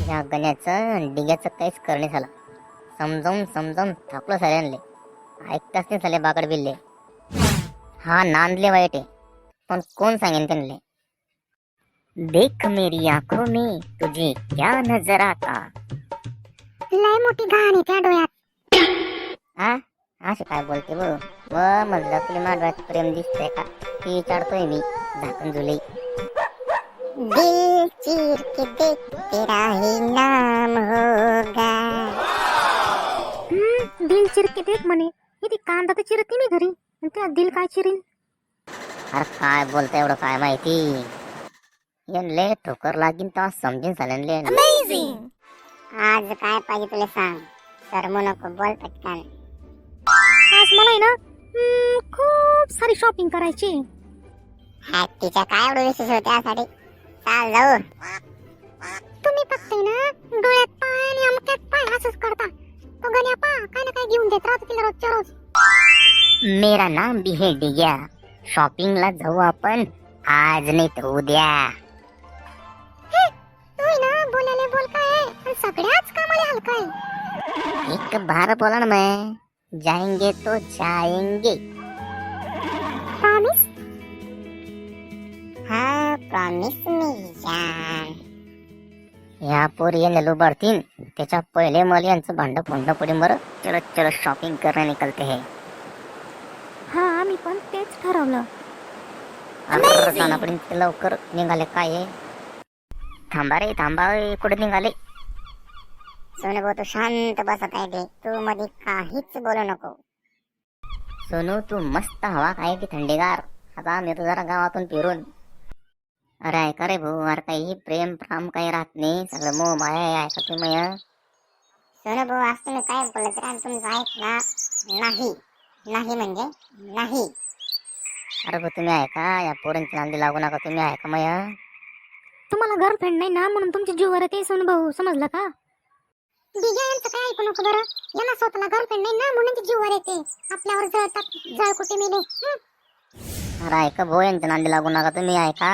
या गण्याचं डिग्याचं काहीच करणे झालं. समजावून समजावून थकलो साऱ्यांले. ऐकताच नाही झाले बाकड बिल्ले. हा नांदले वाईट आहे, पण कोण सांगेन त्यांना. देख मेरी आंखों में तुझे क्या नजर आता. लय मोठी घाण आहे त्या डोळ्यात. हा असे काय बोलते बघ. व म्हणलं तुला माझ्या डोळ्यात प्रेम दिसतंय का ती विचारतोय मी झाकण झुले. दिल चीर के देख तेरा ही नाम होगा. दिल चिरके देख म्हणे. इथे कांदा तर चिरते मी घरी, आणि त्या दिल काय चिरीन. अरे काय बोलता एवढं काय माहिती. ले ठोकर लागीन तेव्हा समजून झालं. आज काय पाहिजे तुला सांग. शरमू नको, बोल पटकन. आज मला आहे ना खूप सारी शॉपिंग करायची. तिच्या काय एवढं विशेष होते त्यासाठी. चाल जाऊ. तुम्ही फक्त ना डोळ्यात पाय आणि अमक्यात पाय असंच करता. तो गण्या पा काय ना काय घेऊन देत राहतो तिला रोजच्या रोज. मेरा नाम भी है डिग्या. शॉपिंगला जाऊ आपण आज नाही तर उद्या. तू ना बोलायला बोल काय आणि सगळ्याच कामाला हलका आहे. एक बार बोला ना मैं. जाएंगे तो जाएंगे. प्रॉमिस. हा प्रॉमिस मी जान. ह्या पोरी येणे लुबडतीन त्याच्या पहिले मला यांचं भांड फोडणं पडेल बरं. चलो चलो शॉपिंग करने निकलते हैं. हा आम्ही पण तेच ठरवलं. जाण्यापर्यंत लवकर निघाले काय आहे. थांबा रे थांबा कुठे निघाले. सोनू भाऊ तू शांत बसत आहे ते. तू मध्ये काहीच बोलू नको. सोनू तू मस्त हवा काय की थंडीगार. आता मी तर जरा गावातून फिरून. अरे ऐका रे भाऊ. अरे काही प्रेम प्राम काही राहत नाही. सगळं मोह माया आहे. ऐका तुम्ही सोनू भाऊ आज तुम्ही काय बोलत आणि तुमचं ऐकणार नाही. नाही म्हणजे नाही. अरे भाऊ तुम्ही ऐका. या पोरांची नांदी लागू नका. तुम्ही ऐका मया. तुम्हाला गर्लफ्रेंड नाही ना म्हणून तुमच्या जीवावर येते सोनू भाऊ, समजलं का? दिघ्यांचं काय ऐकू नको बरं. यांना स्वतःला गर्लफ्रेंड नाही ना म्हणून ती जीवावर येते. आपल्यावर जळतात जळकुटे मेले. अरे ऐका भाऊ यांच्या नांदी लागू नका. तुम्ही ऐका.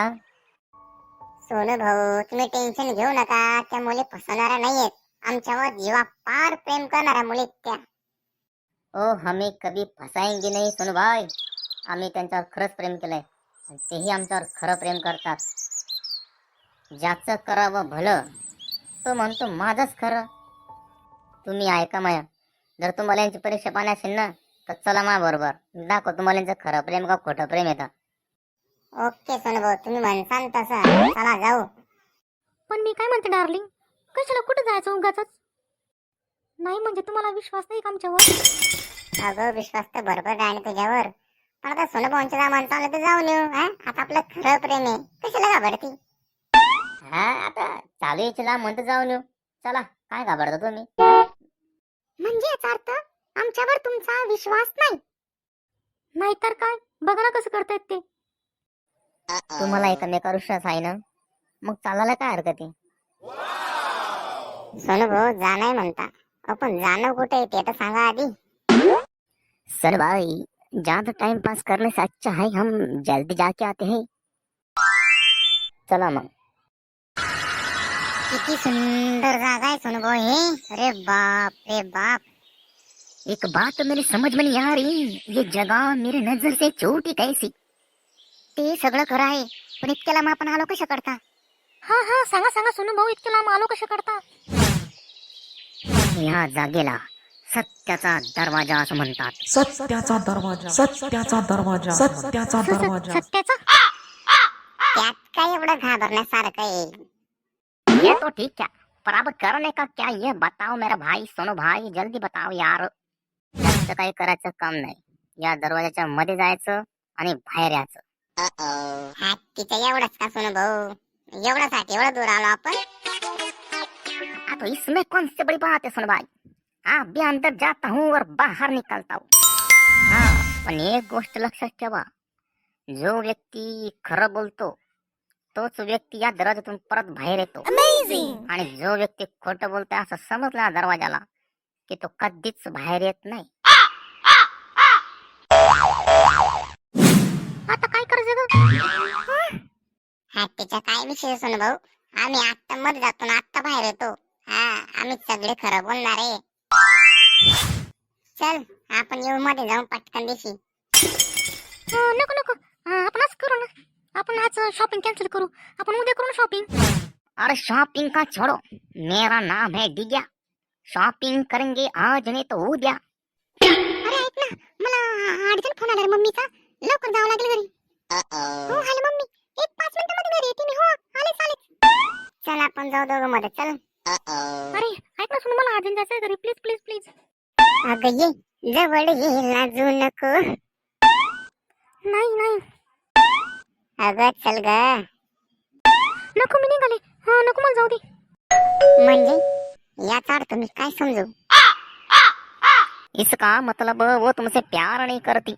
सोनू भाऊ तुम्ही टेन्शन घेऊ नका. त्या मुली फसवणाऱ्या नाहीयेत. आमच्यावर जीवा पार प्रेम करणाऱ्या मुली त्या. ओ हमें कभी फसाएंगे नहीं सोनू भाई. आम्ही त्यांच्यावर खरंच प्रेम केलंय. तेही आमच्यावर खरं प्रेम करतात. ज्याचं करावं भलं तो म्हणतो माझंच खरं. तुम्ही ऐका माया. जर तुम्हाला यांची परीक्षा पाहण्यात असेल ना तर चला मा बरोबर. दाखव तुम्हाला यांचं खरं प्रेम का खोटं प्रेम येतं. ओके सोनू भाऊ तुम्ही म्हणसान तसं. चला जाऊ. पण मी काय म्हणते डार्लिंग, कशाला कुठं जायचं उगाचच. नाही म्हणजे तुम्हाला विश्वास नाही का आमच्यावर? अगं विश्वास तर भरपूर आहे तुझ्यावर. पण आता सोनू भाऊंच्या जामान चाललं तर जाऊन येऊ. आता आपलं खरं प्रेम आहे. कशाला घाबरती. हा आता चालू यायला म्हणतो जाऊन येऊ. चला काय घाबरता तुम्ही. म्हणजे याचा अर्थ आमच्यावर तुमचा विश्वास नाही. नाहीतर काय, बघा ना कसं करतायत ते. तुम्हाला एकमेकावर विश्वास आहे ना मग चालायला काय हरकत आहे. सोनू भाऊ जाणं म्हणता. आपण जाणं कुठे आहे ते तर सांगा आधी. सर भाई ज्यादा टाइम पास करने से अच्छा है हम जल्दी जाके आते हैं. चला मग. किती सुंदर जागा आहे सोनू भाऊ हे. अरे बाप रे बाप. एक बात तो मेरी समझ में नहीं आ रही. ये जगह मेरी नजर से छोटी कैसी. ते सगळं खरं आहे पण इतक्या लांब आपण आलो कशा करता. हा हा सांगा सांगा सोनू भाऊ, इतके लांब आलो कशा करता. या जागेला सत्याचा दरवाजा असं म्हणतात. सत्याचा दरवाजा. सत्याचा दरवाजा. सत्याचा दरवाजा. सत्याचा. त्यात काय एवढं घाबरण्यासारखं आहे. ये तो ठीक है पर अब करने का क्या ये बताओ मेरा भाई सोनू भाई. जल्दी बताओ यार. जास्त काही करायचं काम नाही. या दरवाजाच्या मध्ये जायचं आणि बाहेर यायचं. हा तिचं एवढंच का सोनू भाऊ. एवढ्यासाठी एवढं दूर आलो आपण. तो इसमें कौन सी बड़ी बात है सोनू भाई. हाँ भी अंदर जाता हूँ और बाहर निकलता हूँ. हाँ पण एक गोष्ट लक्षात ठेवा. जो व्यक्ती खरं बोलतो तोच व्यक्ती या दरवाजातून परत बाहेर येतो. आणि जो व्यक्ती खोटं बोलतोय असं समजला दरवाजाला की तो कधीच बाहेर येत नाही. आता काय करायचं ग? हा त्याचा काय विषय सोनू भाऊ. आम्ही आत्ता मध्ये जातो ना आत्ता बाहेर येतो. हा आम्ही सगळे खरं बोलणार आहे. चल आपण येऊ मध्ये जाऊन पटकन दिशी. नको नको आपण आज करू ना. आपण आज शॉपिंग कॅन्सल करू. आपण उद्या करू ना शॉपिंग. अरे शॉपिंग का छोड़ो, मेरा नाम है दिग्या. शॉपिंग करेंगे आज नहीं तो उद्या. अरे ऐक ना, मला अर्जंट फोन आला रे मम्मीचा. लवकर जावं लागेल घरी. हो हॅलो मम्मी, एक 5 मिनिटांमध्ये घरी येते मी. हो आलेच. चल आपण जाऊ दोघं मध्ये. चल. अरे ऐक ना सुन, मला अर्जंट जायचं घरी. Please please please. अगं ये जवळ ये, लाजू नको. नाही अगं चल ग. नको मी निघाले. नको मला जाऊ दे. म्हणजे याचा अर्थ मी काय समजू? इसका मतलब वो तुमसे प्यार नहीं करती.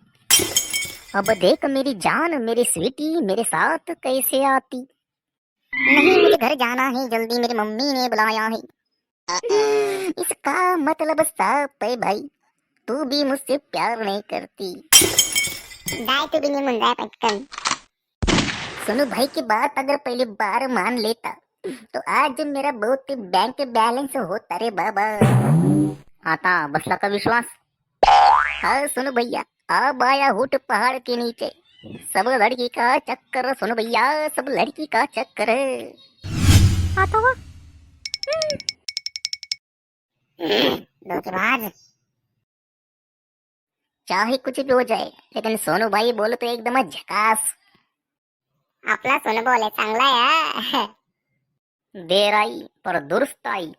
अब देख मेरी जान, मेरी स्वीटी मेरे साथ कैसे आती. नहीं मुझे घर जाना है जल्दी, मेरी मम्मी ने बुलाया है. इसका मतलब साफ है भाई, तू भी मुझसे प्यार नहीं करती. जाय तू भी निघून जाय पटकन. सोनू भाई की बात अगर पहली बार मान लेता तो आज मेरा बहुत बैंक बैलेंस होता रे बाबा. आता बसला का विश्वास? हाँ सोनू भैया, अब आया हूट पहाड़ के नीचे. सब लड़की का चक्कर सोनू भैया, सब लड़की का चक्कर. आता वा धोखेबाज. चाहे कुछ भी हो जाए, लेकिन सोनू भाई बोले तो एकदम झकास. आपला सोनं बोले चांगला आहे. देर आई पर दुरुस्त आई.